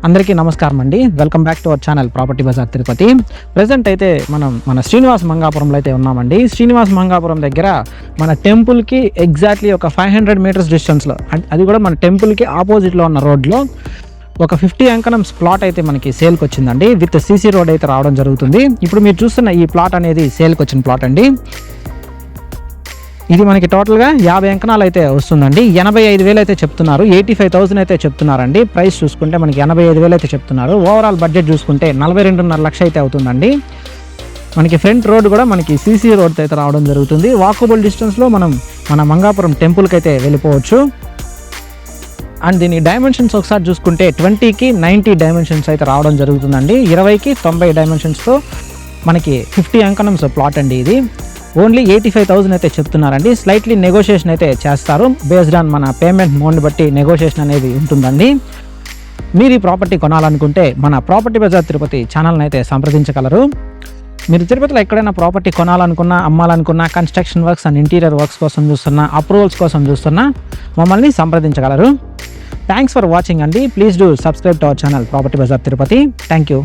అందరికీ నమస్కారం అండి. Welcome back to our channel property Bazar Tirupati. Present అయితే మనం మన శ్రీనివాస్ మంగాపురంలో అయితే ఉన్నామండి. శ్రీనివాస్ మంగాపురం దగ్గర మన టెంపుల్కి ఎగ్జాక్ట్లీ ఒక 500 మీటర్స్ డిస్టెన్స్లో, అది కూడా మన టెంపుల్కి ఆపోజిట్లో ఉన్న రోడ్లో ఒక 50 ఎకరమ్స్ ప్లాట్ అయితే మనకి సేల్కి వచ్చిందండి. విత్ సీసీ రోడ్ అయితే రావడం జరుగుతుంది. ఇప్పుడు మీరు చూస్తున్న ఈ ప్లాట్ అనేది సేల్కి వచ్చిన ప్లాట్ అండి. ఇది మనకి టోటల్గా 50 ఎకరాలు అయితే వస్తుందండి. 85,000 అయితే చెప్తున్నారు, 85,000 అయితే చెప్తున్నారండి. ప్రైస్ చూసుకుంటే మనకి 85,000 అయితే చెప్తున్నారు. ఓవరాల్ బడ్జెట్ చూసుకుంటే 42.5 లక్షలు అయితే అవుతుందండి. మనకి ఫ్రంట్ రోడ్ కూడా మనకి సీసీ రోడ్ అయితే రావడం జరుగుతుంది. వాకబుల్ డిస్టెన్స్లో మనం మన మంగాపురం టెంపుల్కి అయితే వెళ్ళిపోవచ్చు. అండ్ దీని డైమెన్షన్స్ ఒకసారి చూసుకుంటే 20కి 90 డైమెన్షన్స్ అయితే రావడం జరుగుతుందండి. 20కి 90 డైమెన్షన్స్తో మనకి 50 ఎకరమ్స్ ప్లాట్ అండి. ఇది ఓన్లీ 85,000 అయితే చెప్తున్నారండి. స్లైట్లీ నెగోషియేషన్ అయితే చేస్తారు. బేస్డ్ ఆన్ మన పేమెంట్ మోడ్ని బట్టి నెగోషియేషన్ అనేది ఉంటుందండి. మీరు ఈ ప్రాపర్టీ కొనాలనుకుంటే మన ప్రాపర్టీ బజార్ తిరుపతి ఛానల్ని అయితే సంప్రదించగలరు. మీరు తిరుపతిలో ఎక్కడైనా ప్రాపర్టీ కొనాలనుకున్నా, అమ్మాలనుకున్నా, construction works and interior works కోసం చూస్తున్నా, అప్రూవల్స్ కోసం చూస్తున్నా మమ్మల్ని సంప్రదించగలరు. థ్యాంక్స్ ఫర్ వాచింగ్ అండి. Please do subscribe to our channel property Bazar Tirupati. Thank you.